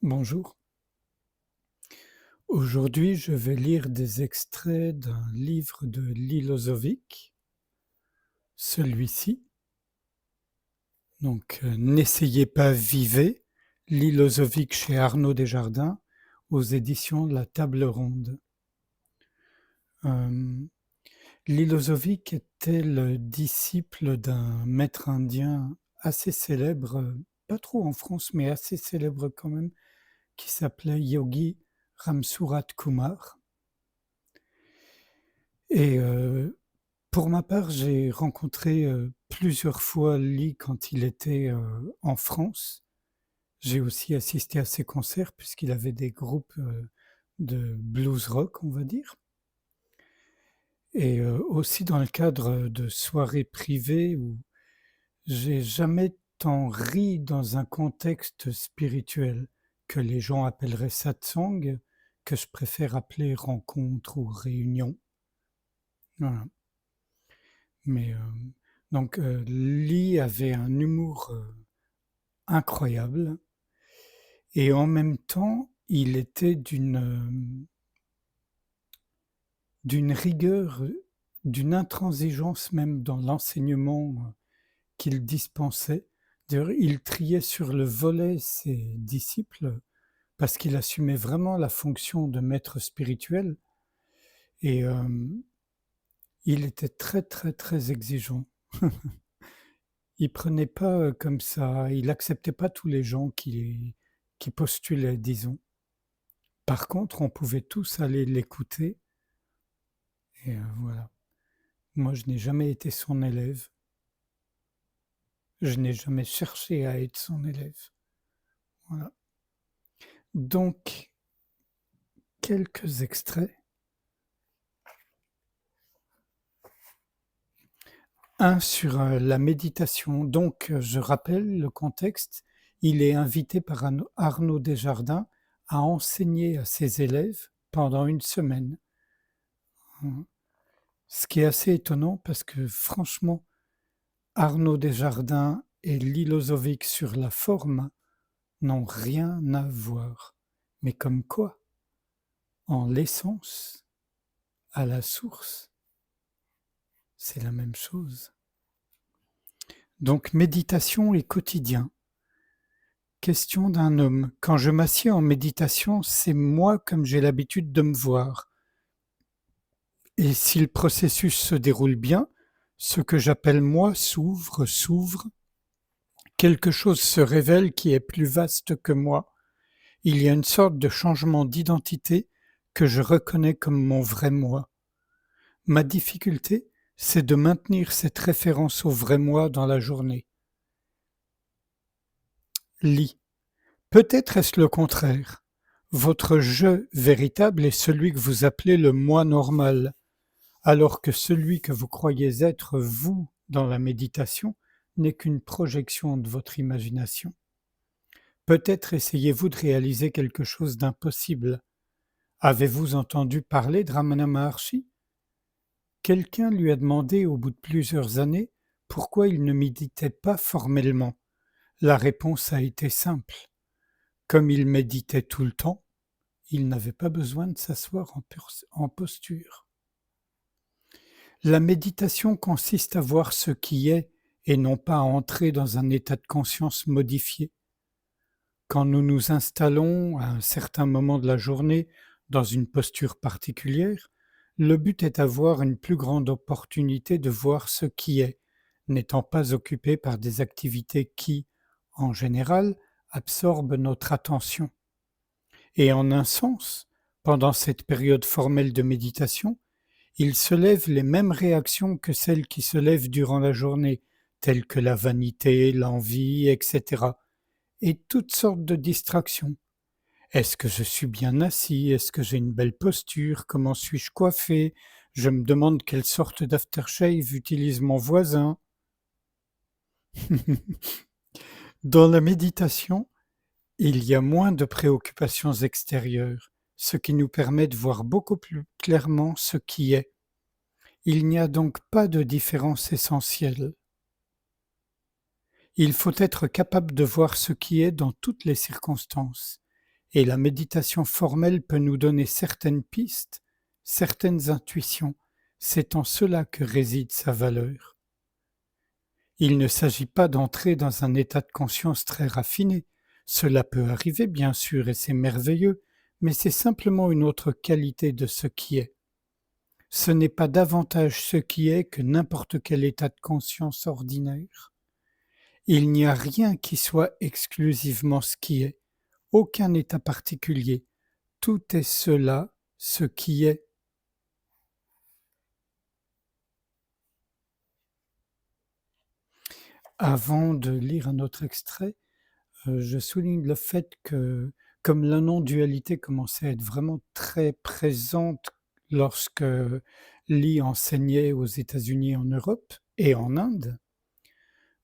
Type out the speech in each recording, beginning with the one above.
Bonjour. Aujourd'hui, je vais lire des extraits d'un livre de Lilozovic, celui-ci. N'essayez pas, vivez, Lilozovic chez Arnaud Desjardins, aux éditions La Table Ronde. Euh, Lilozovic était le disciple d'un maître indien assez célèbre, pas trop en France, mais assez célèbre quand même, qui s'appelait Yogi Ramsurat Kumar. Et pour ma part, j'ai rencontré plusieurs fois Lee quand il était en France. J'ai aussi assisté à ses concerts puisqu'il avait des groupes de blues rock, on va dire. Et aussi dans le cadre de soirées privées où j'ai jamais tant ri dans un contexte spirituel que les gens appelleraient satsang, que je préfère appeler rencontre ou réunion. Voilà. Mais Lee avait un humour incroyable et en même temps, il était d'une rigueur, d'une intransigeance même dans l'enseignement qu'il dispensait. D'ailleurs, il triait sur le volet ses disciples parce qu'il assumait vraiment la fonction de maître spirituel et il était très, très, très exigeant. Il prenait pas, comme ça, il acceptait pas tous les gens qui postulaient, disons. Par contre, on pouvait tous aller l'écouter et voilà. Moi, je n'ai jamais été son élève. Je n'ai jamais cherché à être son élève. Voilà. Donc, quelques extraits. Un sur la méditation. Donc, je rappelle le contexte. Il est invité par Arnaud Desjardins à enseigner à ses élèves pendant une semaine. Ce qui est assez étonnant parce que franchement, Arnaud Desjardins et Lilozovic sur la forme n'ont rien à voir. Mais comme quoi, en l'essence, à la source, c'est la même chose. Donc méditation et quotidien. Question d'un homme. Quand je m'assieds en méditation, c'est moi comme j'ai l'habitude de me voir. Et si le processus se déroule bien, ce que j'appelle moi s'ouvre, quelque chose se révèle qui est plus vaste que moi. Il y a une sorte de changement d'identité que je reconnais comme mon vrai moi. Ma difficulté, c'est de maintenir cette référence au vrai moi dans la journée. Lis. Peut-être est-ce le contraire. Votre je véritable est celui que vous appelez le moi normal, alors que celui que vous croyez être vous dans la méditation n'est qu'une projection de votre imagination. Peut-être essayez-vous de réaliser quelque chose d'impossible. Avez-vous entendu parler de Ramana Maharshi? Quelqu'un lui a demandé au bout de plusieurs années pourquoi il ne méditait pas formellement. La réponse a été simple. Comme il méditait tout le temps, il n'avait pas besoin de s'asseoir en posture. La méditation consiste à voir ce qui est et non pas à entrer dans un état de conscience modifié. Quand nous nous installons à un certain moment de la journée dans une posture particulière, le but est d'avoir une plus grande opportunité de voir ce qui est, n'étant pas occupé par des activités qui, en général, absorbent notre attention. Et en un sens, pendant cette période formelle de méditation, il se lève les mêmes réactions que celles qui se lèvent durant la journée, telles que la vanité, l'envie, etc., et toutes sortes de distractions. Est-ce que je suis bien assis? Est-ce que j'ai une belle posture? Comment suis-je coiffé? Je me demande quelle sorte d'aftershave utilise mon voisin. Dans la méditation, il y a moins de préoccupations extérieures, ce qui nous permet de voir beaucoup plus clairement ce qui est. Il n'y a donc pas de différence essentielle. Il faut être capable de voir ce qui est dans toutes les circonstances, et la méditation formelle peut nous donner certaines pistes, certaines intuitions. C'est en cela que réside sa valeur. Il ne s'agit pas d'entrer dans un état de conscience très raffiné. Cela peut arriver, bien sûr, et c'est merveilleux, mais c'est simplement une autre qualité de ce qui est. Ce n'est pas davantage ce qui est que n'importe quel état de conscience ordinaire. Il n'y a rien qui soit exclusivement ce qui est, aucun état particulier. Tout est cela, ce qui est. Avant de lire un autre extrait, je souligne le fait que, comme la non-dualité commençait à être vraiment très présente lorsque Lee enseignait aux États-Unis, en Europe et en Inde,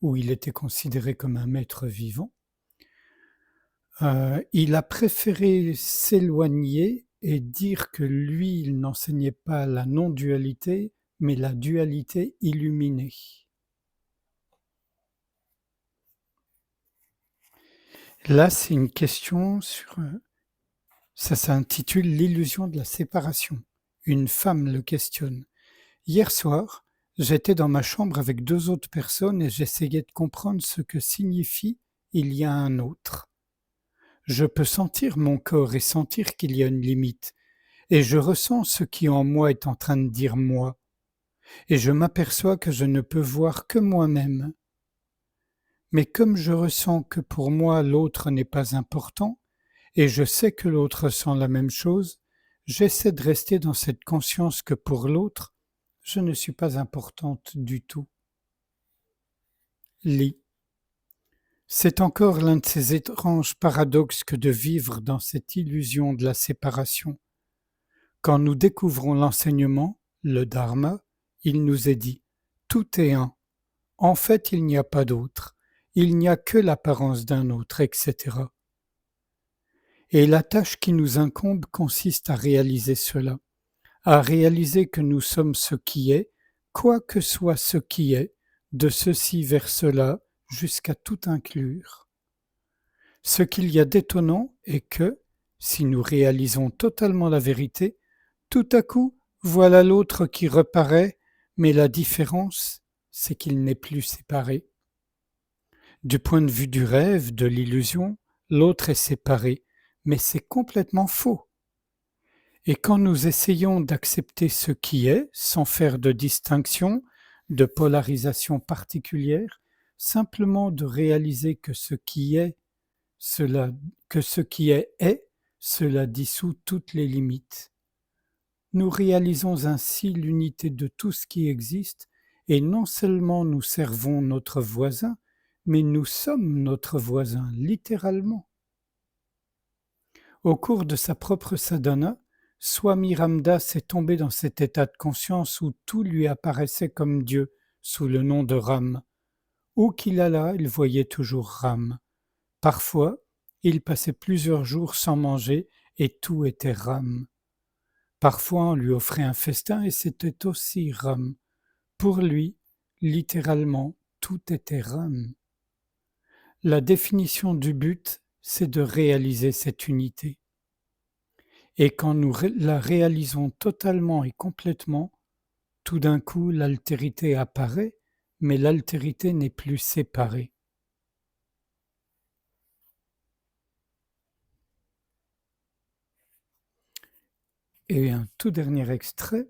où il était considéré comme un maître vivant, il a préféré s'éloigner et dire que lui, il n'enseignait pas la non-dualité, mais la dualité illuminée. Là, c'est une question sur... ça s'intitule «L'illusion de la séparation». Une femme le questionne. Hier soir, j'étais dans ma chambre avec 2 autres personnes et j'essayais de comprendre ce que signifie «il y a un autre». Je peux sentir mon corps et sentir qu'il y a une limite, et je ressens ce qui en moi est en train de dire moi, et je m'aperçois que je ne peux voir que moi-même. Mais comme je ressens que pour moi l'autre n'est pas important, et je sais que l'autre ressent la même chose, j'essaie de rester dans cette conscience que pour l'autre, je ne suis pas importante du tout. Lit. C'est encore l'un de ces étranges paradoxes que de vivre dans cette illusion de la séparation. Quand nous découvrons l'enseignement, le dharma, il nous est dit « tout est un ». En fait, il n'y a pas d'autre. Il n'y a que l'apparence d'un autre, etc. Et la tâche qui nous incombe consiste à réaliser cela, à réaliser que nous sommes ce qui est, quoi que soit ce qui est, de ceci vers cela, jusqu'à tout inclure. Ce qu'il y a d'étonnant est que, si nous réalisons totalement la vérité, tout à coup, voilà l'autre qui reparaît, mais la différence, c'est qu'il n'est plus séparé. Du point de vue du rêve, de l'illusion, l'autre est séparé, mais c'est complètement faux. Et quand nous essayons d'accepter ce qui est, sans faire de distinction, de polarisation particulière, simplement de réaliser que ce qui est, cela dissout toutes les limites. Nous réalisons ainsi l'unité de tout ce qui existe, et non seulement nous servons notre voisin, mais nous sommes notre voisin, littéralement. Au cours de sa propre sadhana, Swami Ramdas est tombé dans cet état de conscience où tout lui apparaissait comme Dieu, sous le nom de Ram. Où qu'il allât, il voyait toujours Ram. Parfois, il passait plusieurs jours sans manger et tout était Ram. Parfois, on lui offrait un festin et c'était aussi Ram. Pour lui, littéralement, tout était Ram. La définition du but, c'est de réaliser cette unité. Et quand nous la réalisons totalement et complètement, tout d'un coup, l'altérité apparaît, mais l'altérité n'est plus séparée. Et un tout dernier extrait,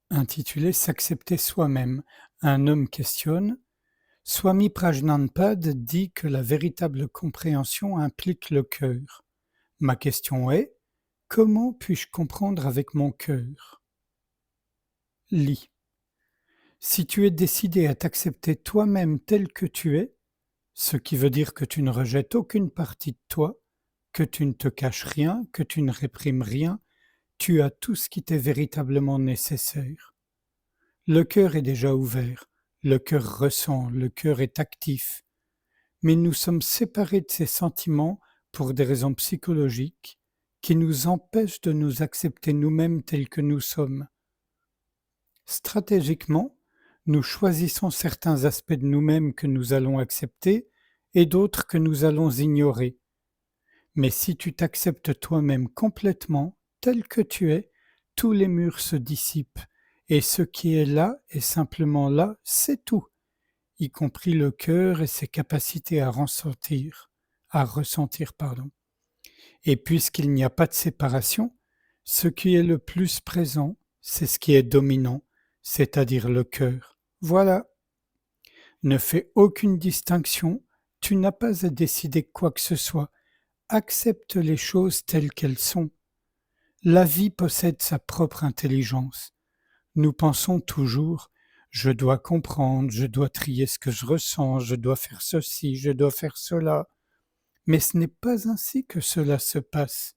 intitulé « S'accepter soi-même ». Un homme questionne. Swami Prajnanpad dit que la véritable compréhension implique le cœur. Ma question est, comment puis-je comprendre avec mon cœur? Lis. Si tu es décidé à t'accepter toi-même tel que tu es, ce qui veut dire que tu ne rejettes aucune partie de toi, que tu ne te caches rien, que tu ne réprimes rien, tu as tout ce qui t'est véritablement nécessaire. Le cœur est déjà ouvert, le cœur ressent, le cœur est actif, mais nous sommes séparés de ces sentiments pour des raisons psychologiques qui nous empêchent de nous accepter nous-mêmes tels que nous sommes. Stratégiquement, nous choisissons certains aspects de nous-mêmes que nous allons accepter et d'autres que nous allons ignorer. Mais si tu t'acceptes toi-même complètement, tel que tu es, tous les murs se dissipent, et ce qui est là est simplement là, c'est tout, y compris le cœur et ses capacités à ressentir. Et puisqu'il n'y a pas de séparation, ce qui est le plus présent, c'est ce qui est dominant, c'est-à-dire le cœur. Voilà. Ne fais aucune distinction, tu n'as pas à décider quoi que ce soit. Accepte les choses telles qu'elles sont. La vie possède sa propre intelligence. Nous pensons toujours je dois comprendre, je dois trier ce que je ressens, je dois faire ceci, je dois faire cela. Mais ce n'est pas ainsi que cela se passe.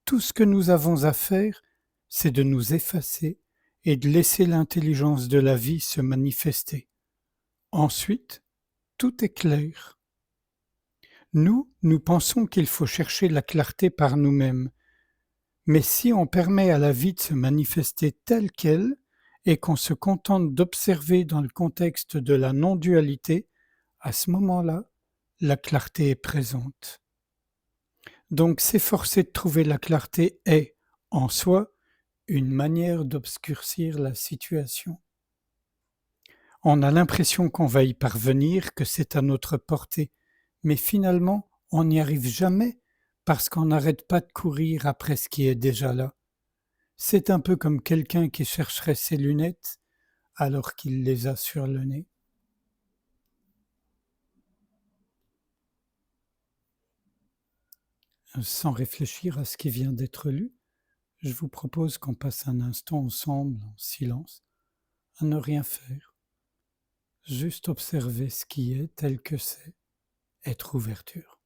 Tout ce que nous avons à faire, c'est de nous effacer et de laisser l'intelligence de la vie se manifester. Ensuite, tout est clair. Nous pensons qu'il faut chercher la clarté par nous-mêmes. Mais si on permet à la vie de se manifester telle qu'elle et qu'on se contente d'observer dans le contexte de la non-dualité, à ce moment-là, la clarté est présente. Donc s'efforcer de trouver la clarté est, en soi, une manière d'obscurcir la situation. On a l'impression qu'on va y parvenir, que c'est à notre portée, mais finalement, on n'y arrive jamais parce qu'on n'arrête pas de courir après ce qui est déjà là. C'est un peu comme quelqu'un qui chercherait ses lunettes alors qu'il les a sur le nez. Sans réfléchir à ce qui vient d'être lu, je vous propose qu'on passe un instant ensemble en silence, à ne rien faire, juste observer ce qui est tel que c'est, être ouverture.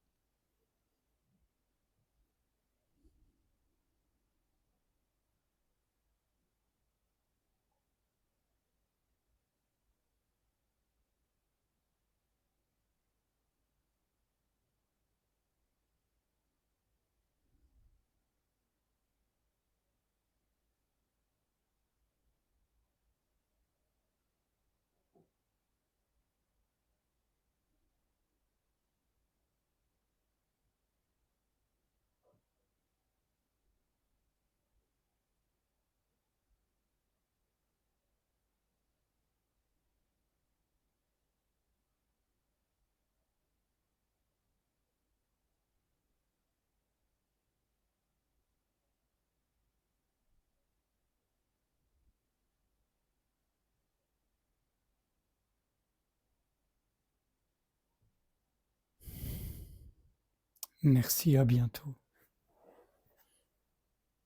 Merci, à bientôt.